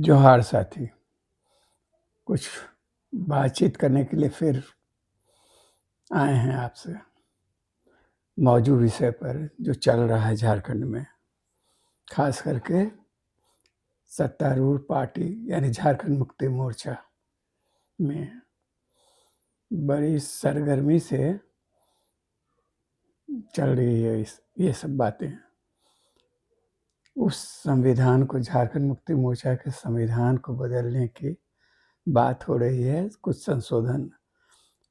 जोहार साथी, कुछ बातचीत करने के लिए फिर आए हैं आपसे मौजूद विषय पर जो चल रहा है झारखंड में, खास करके सत्तारूढ़ पार्टी यानी झारखंड मुक्ति मोर्चा में बड़ी सरगर्मी से चल रही है ये सब बातें। उस संविधान को, झारखंड मुक्ति मोर्चा के संविधान को बदलने की बात हो रही है। कुछ संशोधन,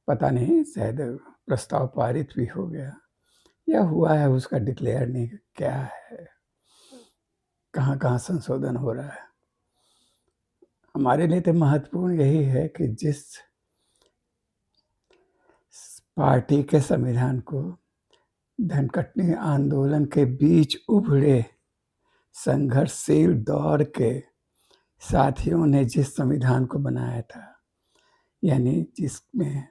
पता नहीं, शायद प्रस्ताव पारित भी हो गया या हुआ है, उसका डिक्लेयर नहीं क्या है, कहाँ संशोधन हो रहा है। हमारे लिए तो महत्वपूर्ण यही है कि जिस पार्टी के संविधान को धनकटनी आंदोलन के बीच उभरे संघर्षशील दौर के साथियों ने जिस संविधान को बनाया था, यानी जिसमें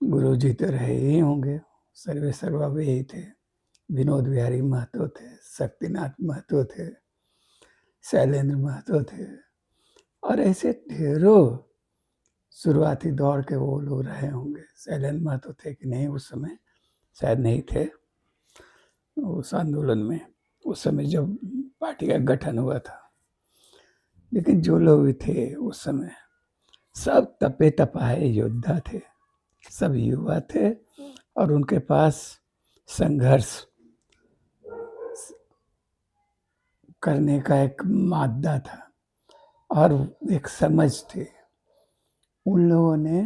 गुरु जी तो रहे ही होंगे, सर्वे सर्वा वे ही थे, विनोद बिहारी महतो थे, शक्तिनाथ महतो थे, शैलेंद्र महतो थे, और ऐसे ढेरों शुरुआती दौर के वो लोग रहे होंगे। शैलेंद्र महतो थे कि नहीं उस समय? शायद नहीं थे उस आंदोलन में, उस समय जब पार्टी का गठन हुआ था। लेकिन जो लोग भी थे उस समय सब तपे तपाए योद्धा थे, सब युवा थे और उनके पास संघर्ष करने का एक मादा था और एक समझ थी। उन लोगों ने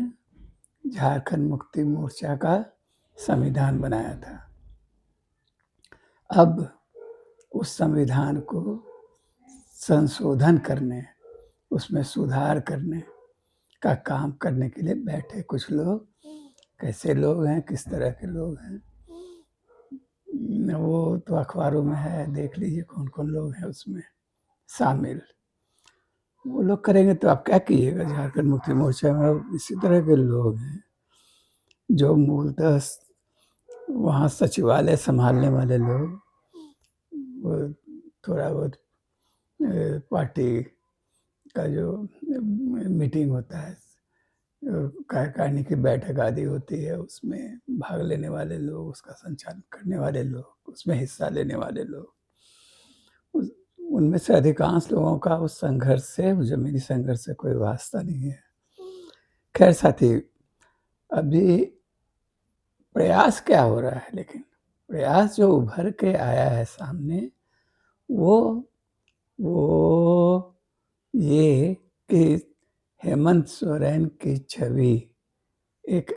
झारखंड मुक्ति मोर्चा का संविधान बनाया था। अब उस संविधान को संशोधन करने, उसमें सुधार करने का काम करने के लिए बैठे कुछ लोग। कैसे लोग हैं, किस तरह के लोग हैं, वो तो अखबारों में है, देख लीजिए कौन कौन लोग हैं उसमें शामिल। वो लोग करेंगे तो आप क्या कीजिएगा। झारखंड मुक्ति मोर्चा में इसी तरह के लोग हैं जो मूलतः वहाँ सचिवालय संभालने वाले लोग, वो थोड़ा बहुत पार्टी का जो मीटिंग होता है, कार्यकारिणी की बैठक आदि होती है, उसमें भाग लेने वाले लोग, उसका संचालन करने वाले लोग, उसमें हिस्सा लेने वाले लोग, उनमें से अधिकांश लोगों का उस संघर्ष से, जमीनी संघर्ष से कोई वास्ता नहीं है। खैर साथी, अभी प्रयास क्या हो रहा है, लेकिन प्रयास जो उभर के आया है सामने वो ये कि हेमंत सोरेन की छवि एक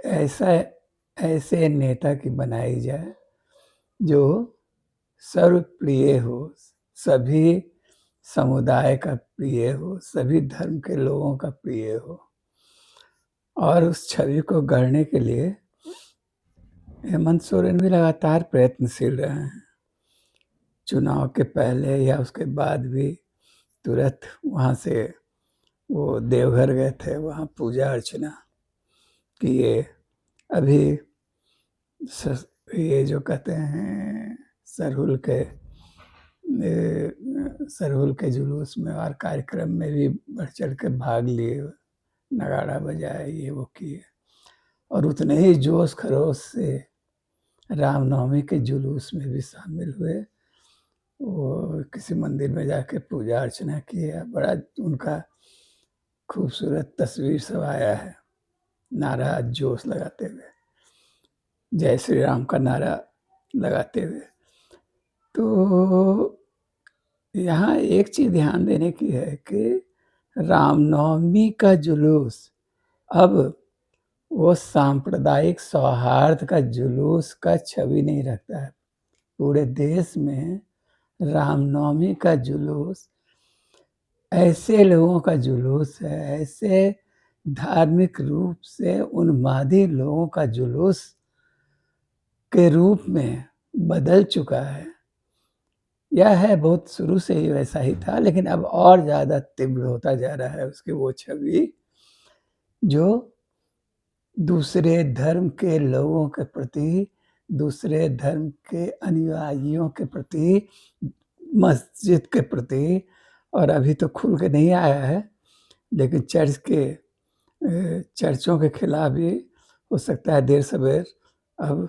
ऐसे नेता की बनाई जाए जो सर्वप्रिय हो, सभी समुदाय का प्रिय हो, सभी धर्म के लोगों का प्रिय हो। और उस छवि को गढ़ने के लिए हेमंत सोरेन भी लगातार प्रयत्नशील रहे हैं। चुनाव के पहले या उसके बाद भी तुरंत वहाँ से वो देवघर गए थे, वहाँ पूजा अर्चना किए। अभी ये जो कहते हैं सरहुल के जुलूस में और कार्यक्रम में भी बढ़ चढ़ के भाग लिए, नगाड़ा बजाए, ये वो किए। और उतने ही जोश खरोश से रामनवमी के जुलूस में भी शामिल हुए। वो किसी मंदिर में जाके पूजा अर्चना किए। बड़ा उनका खूबसूरत तस्वीर सब आया है, नारा जोश लगाते हुए, जय श्री राम का नारा लगाते हुए। तो यहाँ एक चीज ध्यान देने की है कि रामनवमी का जुलूस अब वो सांप्रदायिक सौहार्द का जुलूस का छवि नहीं रखता है। पूरे देश में रामनवमी का जुलूस ऐसे लोगों का जुलूस है, ऐसे धार्मिक रूप से उन्मादी लोगों का जुलूस के रूप में बदल चुका है। यह है, बहुत शुरू से ही वैसा ही था, लेकिन अब और ज़्यादा तीव्र होता जा रहा है उसकी वो छवि जो दूसरे धर्म के लोगों के प्रति, दूसरे धर्म के अनुयायियों के प्रति, मस्जिद के प्रति और अभी तो खुल के नहीं आया है, लेकिन चर्चों के खिलाफ भी हो सकता है देर सवेर अब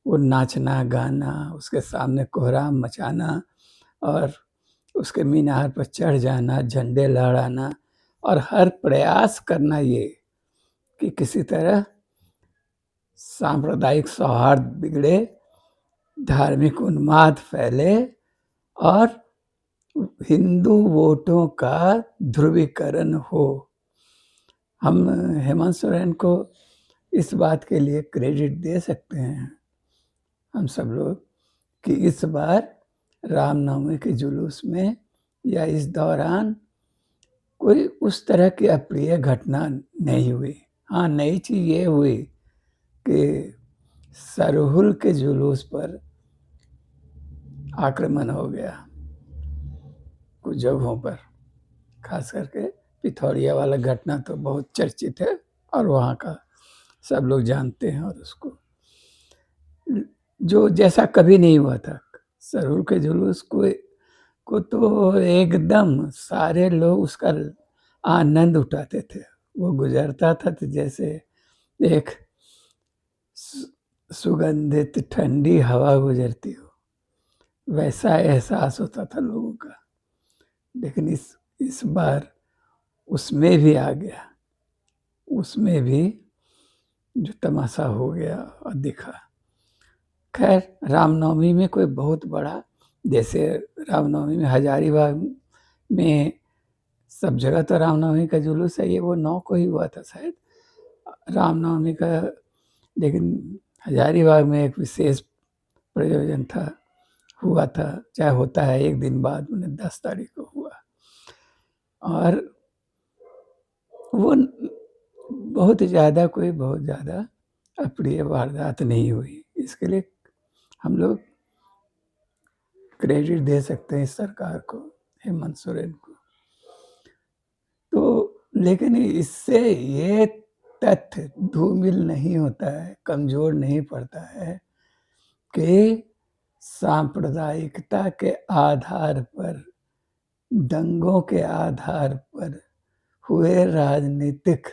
वो नाचना गाना, उसके सामने कोहराम मचाना और उसके मीनार पर चढ़ जाना, झंडे लहराना और हर प्रयास करना ये कि किसी तरह सांप्रदायिक सौहार्द बिगड़े, धार्मिक उन्माद फैले और हिंदू वोटों का ध्रुवीकरण हो। हम हेमंत सोरेन को इस बात के लिए क्रेडिट दे सकते हैं, हम सब लोग, कि इस बार रामनवमी के जुलूस में या इस दौरान कोई उस तरह की अप्रिय घटना नहीं हुई। हाँ, नई चीज़ ये हुई कि सरहुल के जुलूस पर आक्रमण हो गया कुछ जगहों पर, खास करके पिथौरिया वाला घटना तो बहुत चर्चित है और वहाँ का सब लोग जानते हैं और उसको जो जैसा कभी नहीं हुआ था। सरहुल के जुलूस को तो एकदम सारे लोग उसका आनंद उठाते थे। वो गुजरता था तो जैसे एक सुगंधित ठंडी हवा गुजरती हो, वैसा एहसास होता था लोगों का। लेकिन इस बार उसमें भी आ गया, उसमें भी जो तमाशा हो गया और दिखा। खैर, रामनवमी में कोई बहुत बड़ा, जैसे रामनवमी में हजारीबाग में सब जगह तो रामनवमी का जुलूस है, ये वो 9 को ही हुआ था शायद रामनवमी का, लेकिन हजारीबाग में एक विशेष प्रयोजन था, हुआ था, चाहे होता है एक दिन बाद, मैंने 10 तारीख को हुआ और वो बहुत ज़्यादा अप्रिय वारदात नहीं हुई। इसके लिए हम लोग क्रेडिट दे सकते हैं इस सरकार को, हेमंत सोरेन को। तो लेकिन इससे ये तथ्य धूमिल नहीं होता है, कमजोर नहीं पड़ता है कि सांप्रदायिकता के आधार पर, दंगों के आधार पर हुए राजनीतिक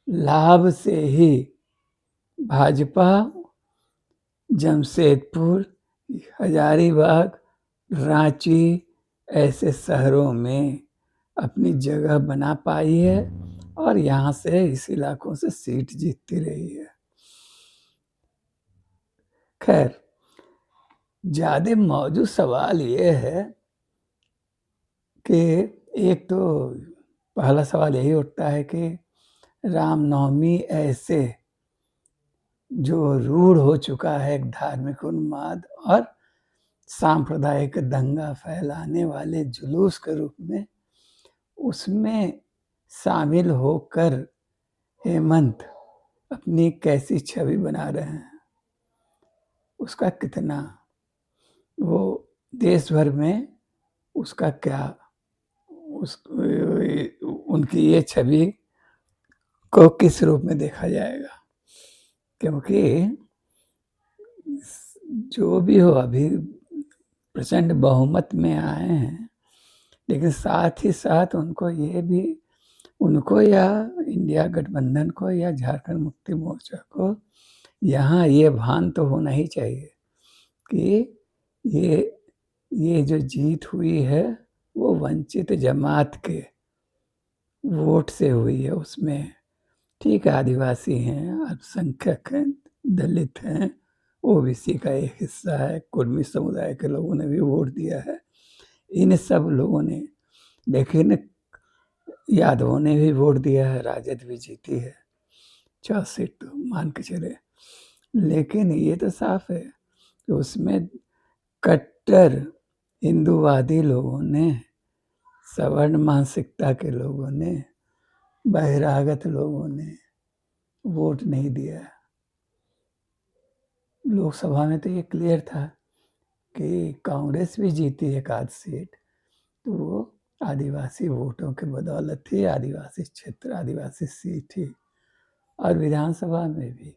लाभ से ही भाजपा जमशेदपुर, हजारीबाग, रांची ऐसे शहरों में अपनी जगह बना पाई है और यहाँ से इस इलाकों से सीट जीतती रही है। खैर, ज्यादा मौजूद सवाल ये है कि एक तो पहला सवाल यही उठता है कि रामनवमी ऐसे जो रूढ़ हो चुका है एक धार्मिक उन्माद और सांप्रदायिक दंगा फैलाने वाले जुलूस के रूप में, उसमें शामिल होकर हेमंत अपनी कैसी छवि बना रहे हैं, उसका कितना, वो देश भर में उसका क्या, उनकी ये छवि को किस रूप में देखा जाएगा। क्योंकि जो भी हो, अभी प्रचंड बहुमत में आए हैं, लेकिन साथ ही साथ उनको या इंडिया गठबंधन को या झारखंड मुक्ति मोर्चा को यहाँ ये भान तो होना ही चाहिए कि ये जो जीत हुई है वो वंचित जमात के वोट से हुई है। उसमें ठीक है, आदिवासी हैं, अल्पसंख्यक हैं, दलित हैं, ओबीसी का एक हिस्सा है, कुर्मी समुदाय के लोगों ने भी वोट दिया है, इन सब लोगों ने, लेकिन यादवों ने भी वोट दिया है, राजद भी जीती है 4 सीट तो मान के चले। लेकिन ये तो साफ है कि उसमें कट्टर हिंदूवादी लोगों ने, सवर्ण मानसिकता के लोगों ने, बहिरागत लोगों ने वोट नहीं दिया। लोकसभा में तो ये क्लियर था कि कांग्रेस भी जीती एक आध सीट, तो वो आदिवासी वोटों के बदौलत थी, आदिवासी क्षेत्र, आदिवासी सीट थी। और विधानसभा में भी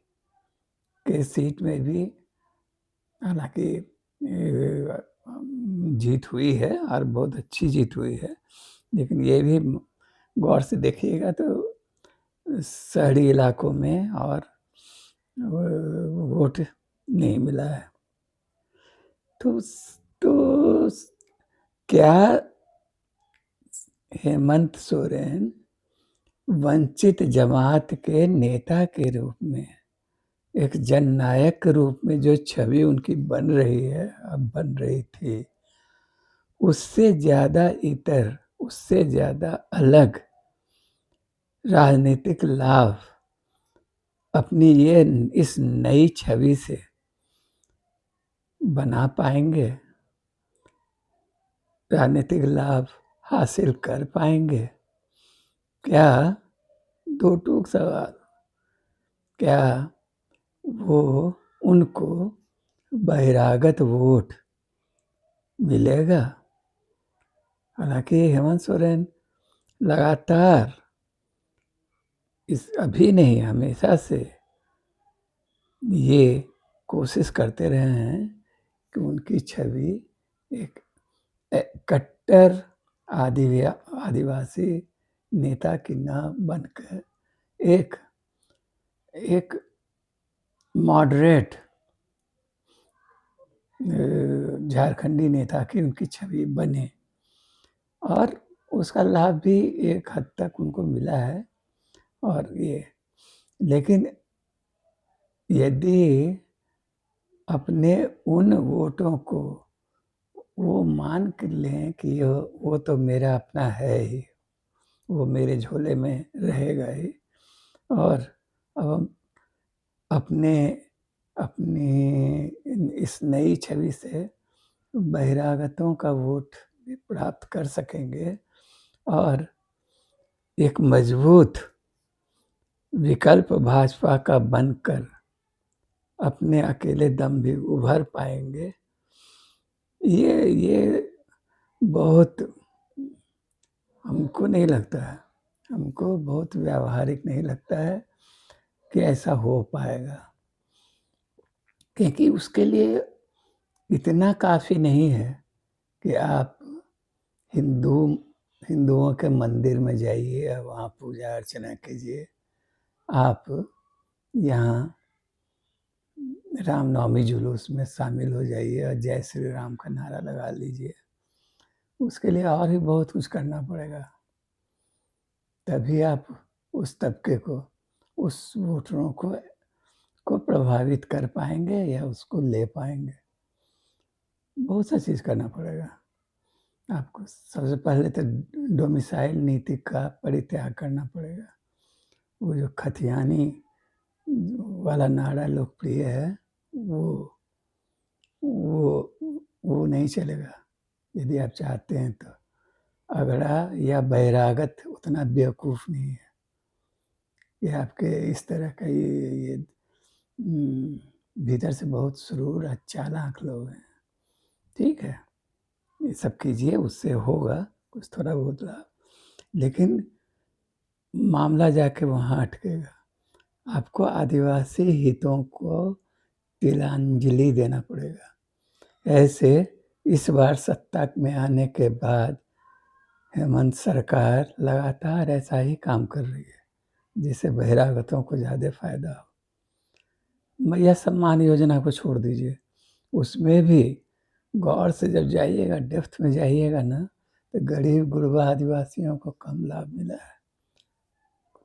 के सीट में भी हालांकि जीत हुई है और बहुत अच्छी जीत हुई है। लेकिन ये भी गौर से देखिएगा तो शहरी इलाकों में और वोट नहीं मिला है। तो क्या हेमंत सोरेन वंचित जमात के नेता के रूप में, एक जननायक के रूप में जो छवि उनकी बन रही है, अब बन रही थी, उससे ज़्यादा इतर, उससे ज़्यादा अलग राजनीतिक लाभ अपनी इस नई छवि से बना पाएंगे, राजनीतिक लाभ हासिल कर पाएंगे? क्या, दो टूक सवाल, क्या वो उनको बहिरागत वोट मिलेगा? हालांकि हेमंत सोरेन लगातार अभी नहीं, हमेशा से ये कोशिश करते रहे हैं कि उनकी छवि एक कट्टर आदिवासी नेता की न बनकर एक एक मॉडरेट झारखंडी नेता की उनकी छवि बने, और उसका लाभ भी एक हद तक उनको मिला है। और ये, लेकिन यदि अपने उन वोटों को वो मान के लें कि वो तो मेरा अपना है ही, वो मेरे झोले में रहेगा ही, और अब हम अपने अपनी इस नई छवि से बहिरागतों का वोट भी प्राप्त कर सकेंगे और एक मजबूत विकल्प भाजपा का बनकर अपने अकेले दम भी उभर पाएंगे। ये बहुत, हमको नहीं लगता है, हमको बहुत व्यावहारिक नहीं लगता है कि ऐसा हो पाएगा, क्योंकि उसके लिए इतना काफ़ी नहीं है कि आप हिंदुओं के मंदिर में जाइए और वहाँ पूजा अर्चना कीजिए, आप यहाँ रामनवमी जुलूस में शामिल हो जाइए और जय श्री राम का नारा लगा लीजिए। उसके लिए और भी बहुत कुछ करना पड़ेगा, तभी आप उस तबके को, उस वोटरों को प्रभावित कर पाएंगे या उसको ले पाएंगे। बहुत सा चीज़ करना पड़ेगा आपको। सबसे पहले तो डोमिसाइल नीति का परित्याग करना पड़ेगा। वो जो खतियानी वाला नारा लोकप्रिय है, वो नहीं चलेगा यदि आप चाहते हैं तो। अगड़ा या बहिरागत उतना बेवकूफ़ नहीं है कि आपके इस तरह का ये भीतर से बहुत सुरूर और चालाक लोग हैं। ठीक है, ये सब कीजिए, उससे होगा कुछ थोड़ा बहुत लाभ, लेकिन मामला जाके वहाँ अटकेगा। आपको आदिवासी हितों को तिलांजलि देना पड़ेगा। ऐसे इस बार सत्ता में आने के बाद हेमंत सरकार लगातार ऐसा ही काम कर रही है, जिससे बहिरागतों को ज़्यादा फायदा हो। मैया सम्मान योजना को छोड़ दीजिए, उसमें भी गौर से जब जाइएगा, डेप्थ में जाइएगा ना, तो गरीब गुरबा आदिवासियों को कम लाभ मिला है,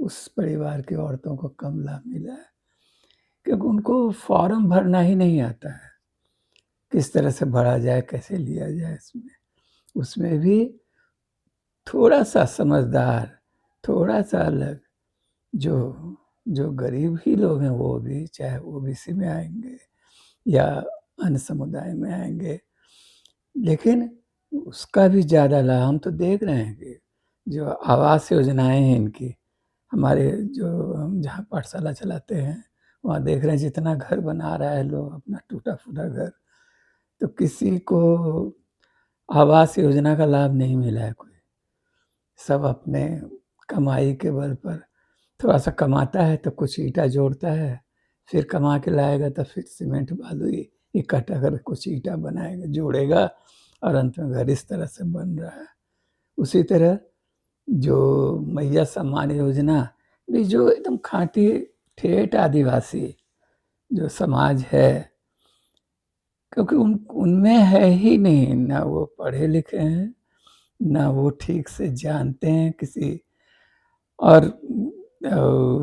उस परिवार की औरतों को कम लाभ मिला है, क्योंकि उनको फॉर्म भरना ही नहीं आता है, किस तरह से भरा जाए, कैसे लिया जाए। उसमें भी थोड़ा सा समझदार, थोड़ा सा अलग, जो गरीब ही लोग हैं, वो भी चाहे ओबीसी में आएंगे या अन्य समुदाय में आएंगे, लेकिन उसका भी ज़्यादा लाभ हम तो देख रहे हैं कि जो आवास योजनाएं हैं इनकी, हमारे जो हम जहाँ पाठशाला चलाते हैं वहाँ देख रहे हैं जितना घर बना रहा है लोग अपना टूटा फूटा घर, तो किसी को आवास योजना का लाभ नहीं मिला है। कोई, सब अपने कमाई के बल पर थोड़ा सा कमाता है तो कुछ ईंटा जोड़ता है, फिर कमा के लाएगा तो फिर सीमेंट बालू इकट्ठा कर कुछ ईंटा बनाएगा, जोड़ेगा और अंत में घर इस तरह से बन रहा है। उसी तरह जो मैया सम्मान योजना भी, जो एकदम खाँटी ठेठ आदिवासी जो समाज है, क्योंकि उनमें है ही नहीं, ना वो पढ़े लिखे हैं, ना वो ठीक से जानते हैं किसी, और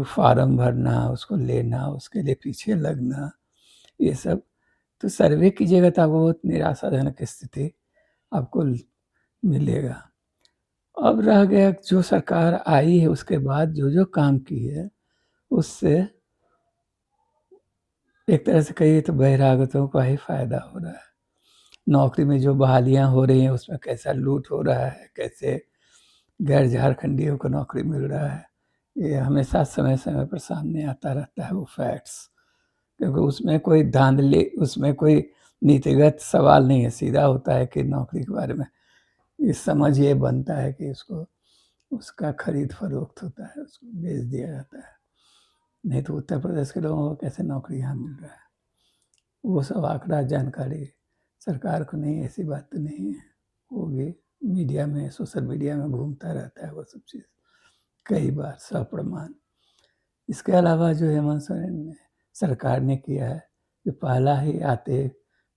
फार्म भरना, उसको लेना, उसके लिए पीछे लगना, ये सब। तो सर्वे कीजिएगा तो आपको बहुत निराशाजनक स्थिति आपको मिलेगा। अब रह गया जो सरकार आई है उसके बाद जो काम की है, उससे एक तरह से कहिए तो बहिरागतों का ही फायदा हो रहा है। नौकरी में जो बहालियां हो रही हैं उसमें कैसा लूट हो रहा है, कैसे गैर झारखंडियों को नौकरी मिल रहा है, ये हमेशा समय समय पर सामने आता रहता है वो फैक्ट्स। क्योंकि उसमें कोई धांधली, उसमें कोई नीतिगत सवाल नहीं है, सीधा होता है कि नौकरी के बारे में ये समझ ये बनता है कि उसको उसका खरीद फरोख्त होता है, उसको बेच दिया जाता है। नहीं तो उत्तर प्रदेश के लोगों को कैसे नौकरी यहाँ मिल रहा है, वो सब आंकड़ा जानकारी सरकार को नहीं, ऐसी बात तो नहीं है। होगी मीडिया में, सोशल मीडिया में घूमता रहता है वो सब चीज़ कई बार सप्रमाण। इसके अलावा जो हेमंत सोरेन ने सरकार ने किया है, जो पहला ही आते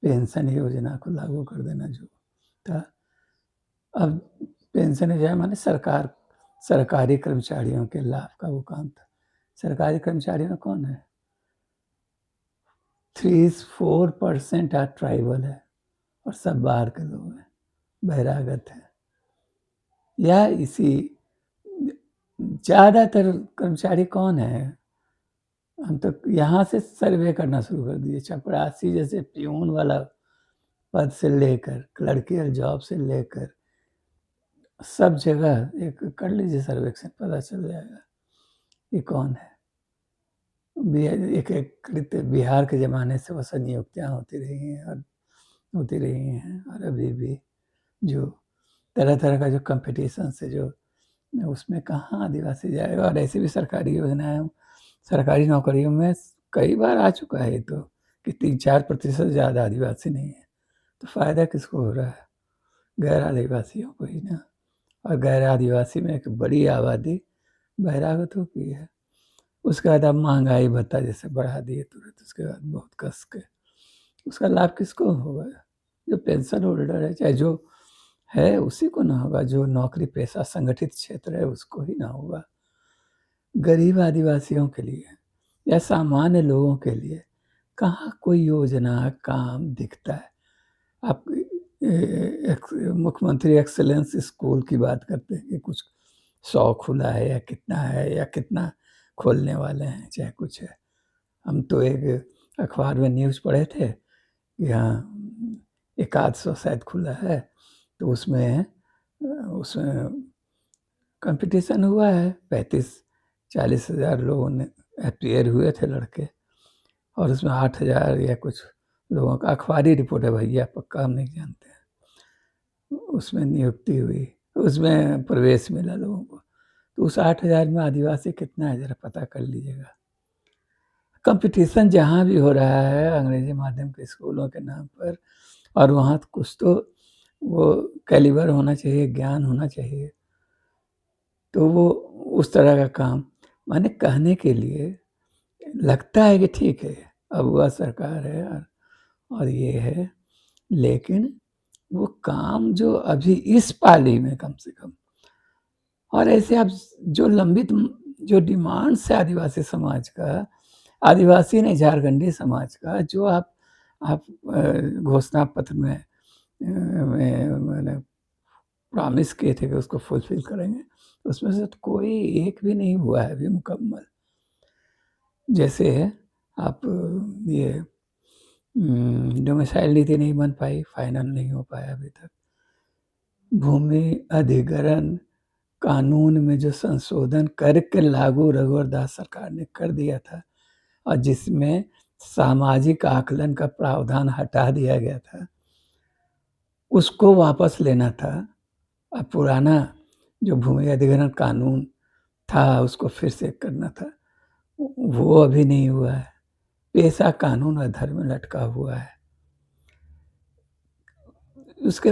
पेंशन योजना को लागू कर देना जो था, अब पेंशन योजना माने सरकारी कर्मचारियों के लाभ का वो काम था। सरकारी कर्मचारियों में कौन है? 3-4% आज ट्राइबल है और सब बाहर के लोग हैं, बहिरागत हैं, या इसी ज़्यादातर कर्मचारी कौन है? हम तो यहाँ से सर्वे करना शुरू कर दिए, चपरासी जैसे पियून वाला पद से लेकर क्लर्कियल जॉब से लेकर सब जगह एक कर लीजिए सर्वेक्षण, पता चल जाएगा ये कौन है। एक बिहार के ज़माने से वो सब नियुक्तियाँ होती रही हैं और होती रही हैं, और अभी भी जो तरह तरह का जो कंपटीशन से जो उसमें कहाँ आदिवासी जाएगा। और ऐसी भी सरकारी योजनाएं, सरकारी नौकरियों में कई बार आ चुका है तो कि 3-4% ज़्यादा आदिवासी नहीं है, तो फ़ायदा किसको हो रहा है? गैर आदिवासियों को ही ना। और गैर आदिवासी में एक बड़ी आबादी बहिरागतों की है। उसके बाद अब महंगाई भत्ता जैसे बढ़ा दिए तुरंत, उसके बाद बहुत कस के, उसका लाभ किसको होगा? जो पेंशन होल्डर है, चाहे जो है उसी को ना होगा, जो नौकरी पेशा संगठित क्षेत्र है उसको ही ना होगा। गरीब आदिवासियों के लिए या सामान्य लोगों के लिए कहाँ कोई योजना काम दिखता है। आप मुख्यमंत्री एक्सेलेंस स्कूल की बात करते हैं कि कुछ 100 खुला है या कितना खोलने वाले हैं, चाहे कुछ है। हम तो एक अखबार में न्यूज़ पढ़े थे कि हाँ, एक आध 100 शायद खुला है, तो उसमें उसमें कंपटीशन हुआ है, 35-40 हज़ार लोगों ने अपीयर हुए थे लड़के, और उसमें 8,000 या कुछ लोगों का, अखबारी रिपोर्ट है भैया, पक्का हम नहीं जानते हैं, उसमें नियुक्ति हुई, उसमें प्रवेश मिला लोगों को। तो उस 8,000 में आदिवासी कितना है ज़रा पता कर लीजिएगा। कंपटीशन जहाँ भी हो रहा है अंग्रेजी माध्यम के स्कूलों के नाम पर, और वहाँ कुछ तो वो कैलिबर होना चाहिए, ज्ञान होना चाहिए, तो वो उस तरह का काम, माने कहने के लिए लगता है कि ठीक है, अब वह सरकार है और ये है, लेकिन वो काम जो अभी इस पाली में कम से कम, और ऐसे आप जो लंबित जो डिमांड्स है आदिवासी समाज का, आदिवासी नहीं झारखंडी समाज का, जो आप घोषणा पत्र में मैंने प्रॉमिस किए थे कि उसको फुलफिल करेंगे, उसमें से तो कोई एक भी नहीं हुआ है अभी मुकम्मल। जैसे आप ये डोमिसाइल नीति नहीं बन पाई, फाइनल नहीं हो पाया अभी तक। भूमि अधिग्रहण कानून में जो संशोधन करके लागू रघुवर दास सरकार ने कर दिया था, और जिसमें सामाजिक आकलन का प्रावधान हटा दिया गया था, उसको वापस लेना था। अब पुराना जो भूमि अधिग्रहण कानून था उसको फिर से करना था, वो अभी नहीं हुआ है। पेशा कानून और धर्म में लटका हुआ है। उसके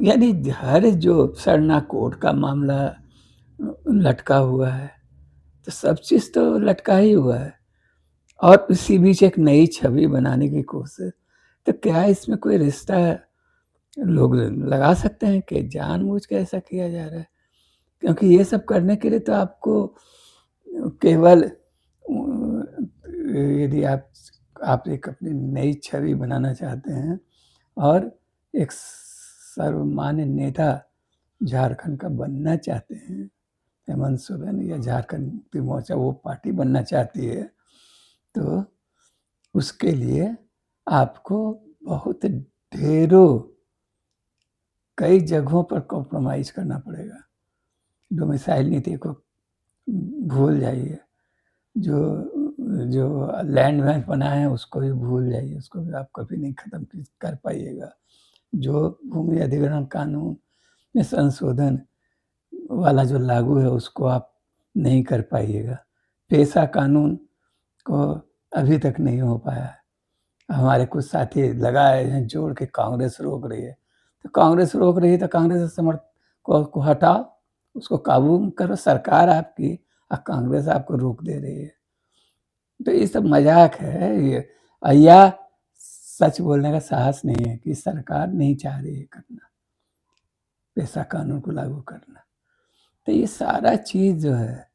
यानी हर जो सरना कोर्ट का मामला लटका हुआ है, तो सब चीज़ तो लटका ही हुआ है और इसी बीच एक नई छवि बनाने की कोशिश। तो क्या इसमें कोई रिश्ता लोग लगा सकते हैं कि जानबूझ के ऐसा किया जा रहा है? क्योंकि ये सब करने के लिए तो आपको केवल यदि आप एक अपनी नई छवि बनाना चाहते हैं और एक सर्वमान्य नेता झारखंड का बनना चाहते हैं, हेमंत सोरेन या झारखंड मुक्ति मोर्चा वो पार्टी बनना चाहती है, तो उसके लिए आपको बहुत ढेरों कई जगहों पर कॉम्प्रोमाइज़ करना पड़ेगा। डोमिसाइल नीति को भूल जाइए, जो जो लैंड बैंक बना है उसको भी भूल जाइए, उसको भी आप कभी नहीं ख़त्म कर पाइएगा। जो भूमि अधिग्रहण कानून में संशोधन वाला जो लागू है उसको आप नहीं कर पाइएगा। पेशा कानून को अभी तक नहीं हो पाया है। हमारे कुछ साथी लगाए हैं जोड़ के कांग्रेस रोक रही है, तो कांग्रेस रोक रही है तो कांग्रेस समर्थ को हटाओ, उसको काबू करो, सरकार आपकी और कांग्रेस आपको रोक दे रही है। तो ये सब मजाक है ये, या सच बोलने का साहस नहीं है कि सरकार नहीं चाह रही है करना, पेशा कानून को लागू करना। तो ये सारा चीज़ जो है,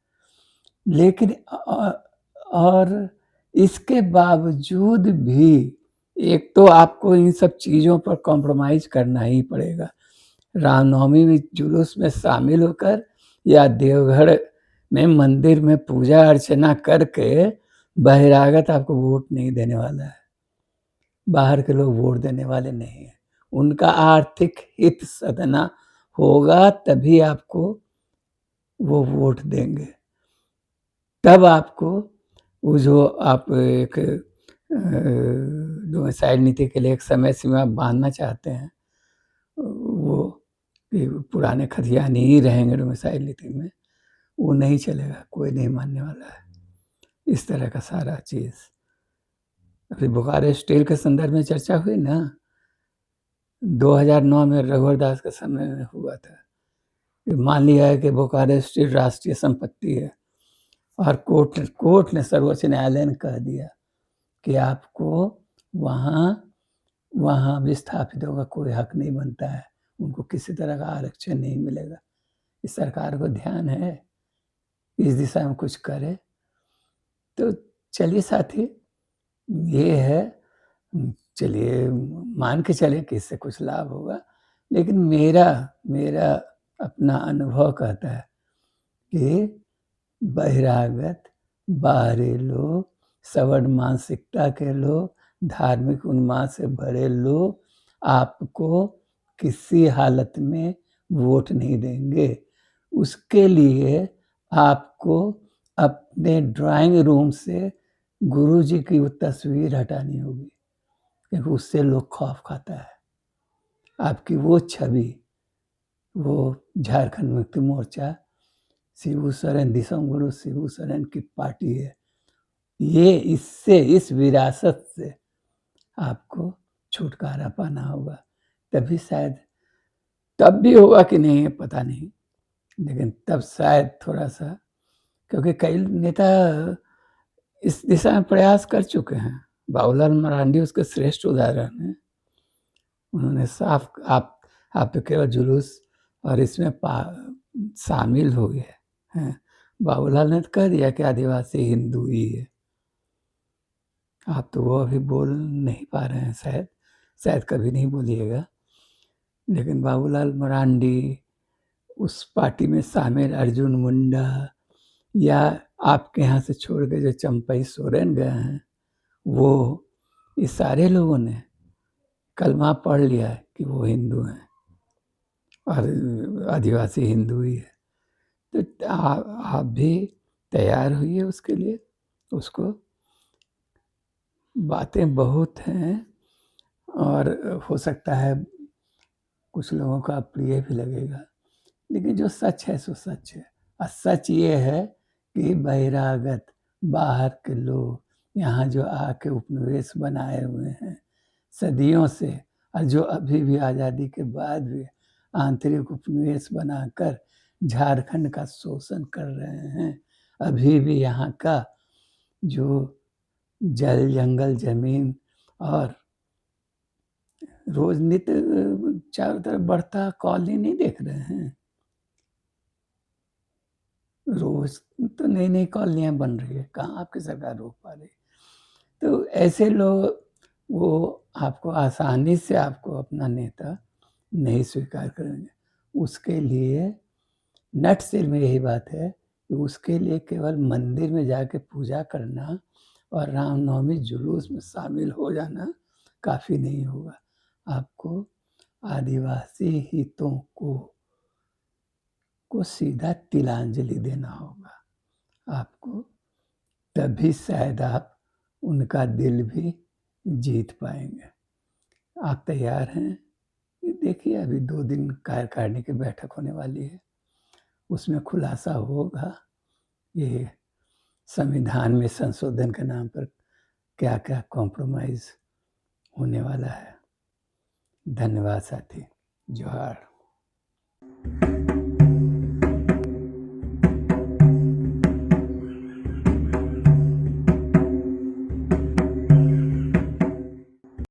लेकिन और इसके बावजूद भी एक तो आपको इन सब चीज़ों पर कॉम्प्रोमाइज़ करना ही पड़ेगा। रामनवमी में जुलूस में शामिल होकर या देवघर में मंदिर में पूजा अर्चना करके बहिरागत आपको वोट नहीं देने वाला है। बाहर के लोग वोट देने वाले नहीं हैं। उनका आर्थिक हित सधना होगा तभी आपको वो वोट देंगे। तब आपको वो जो आप एक डोमिसाइल नीति के लिए एक समय सीमा बाँधना चाहते हैं, वो पुराने खतियानी ही रहेंगे डोमिसाइल नीति में, वो नहीं चलेगा, कोई नहीं मानने वाला है। इस तरह का सारा चीज़। अभी बोकारो स्टील के संदर्भ में चर्चा हुई ना, 2009 में रघुवर दास के समय में हुआ था। मान लिया है कि बोकारो स्टील राष्ट्रीय संपत्ति है और कोर्ट ने सर्वोच्च न्यायालय ने कह दिया कि आपको वहाँ विस्थापितों का कोई हक नहीं बनता है, उनको किसी तरह का आरक्षण नहीं मिलेगा। इस सरकार को ध्यान है इस दिशा में कुछ करे। तो चलिए साथी, ये है, चलिए मान के चलें कि इससे कुछ लाभ होगा, लेकिन मेरा अपना अनुभव कहता है कि बहिरागत, बाहरी लोग, सवर्ण मानसिकता के लोग, धार्मिक उन्माद से भरे लोग आपको किसी हालत में वोट नहीं देंगे। उसके लिए आपको अपने ड्राइंग रूम से गुरुजी की वो तस्वीर हटानी होगी, क्योंकि उससे लोग खौफ खाता है। आपकी वो छवि, वो झारखंड मुक्ति मोर्चा, शिबू सोरेन, दिसंग गुरु शिबू सोरेन की पार्टी है। ये इस विरासत से आपको छुटकारा पाना होगा, तभी शायद, तब भी होगा कि नहीं पता नहीं, लेकिन तब शायद थोड़ा-सा, क्योंकि कई नेता इस दिशा में प्रयास कर चुके हैं। बाबूलाल मरांडी उसके श्रेष्ठ उदाहरण हैं। उन्होंने साफ आप तो केवल जुलूस और इसमें शामिल हो गए हैं। बाबूलाल ने तो कह दिया कि आदिवासी हिंदू ही है। आप तो वो अभी बोल नहीं पा रहे हैं, शायद कभी नहीं बोलिएगा। लेकिन बाबूलाल मरांडी, उस पार्टी में शामिल अर्जुन मुंडा, या आपके यहाँ से छोड़ के जो चंपई सोरेन गए हैं, वो, ये सारे लोगों ने कलमा पढ़ लिया है कि वो हिंदू हैं और आदिवासी हिंदू ही है। तो आप भी तैयार होइए उसके लिए। उसको बातें बहुत हैं और हो सकता है कुछ लोगों का अप्रिय भी लगेगा, लेकिन जो सच है सो सच है। और सच ये है कि बहिरागत, बाहर के लोग यहाँ जो आके उपनिवेश बनाए हुए हैं, सदियों से और जो अभी भी आज़ादी के बाद भी आंतरिक उपनिवेश बनाकर झारखंड का शोषण कर रहे हैं। अभी भी यहाँ का जो जल, जंगल, ज़मीन और रोज़ नित्य चारों तरफ बढ़ता कॉलोनी नहीं देख रहे हैं? रोज़ तो नई-नई कॉलोनियाँ बन रही है, कहाँ आपकी सरकार रोक पा रही है? तो ऐसे लोग वो आपको आसानी से आपको अपना नेता नहीं स्वीकार करेंगे। उसके लिए नट सिर में यही बात है कि उसके लिए केवल मंदिर में जाके पूजा करना और रामनवमी जुलूस में शामिल हो जाना काफ़ी नहीं होगा। आपको आदिवासी हितों को सीधा तिलांजलि देना होगा आपको, तभी शायद आप उनका दिल भी जीत पाएँगे। आप तैयार हैं? ये देखिए अभी 2 दिन कार्यकारिणी की बैठक होने वाली है, उसमें खुलासा होगा ये संविधान में संशोधन के नाम पर क्या-क्या कॉम्प्रोमाइज़ होने वाला है। धन्यवाद साथी। जोहार।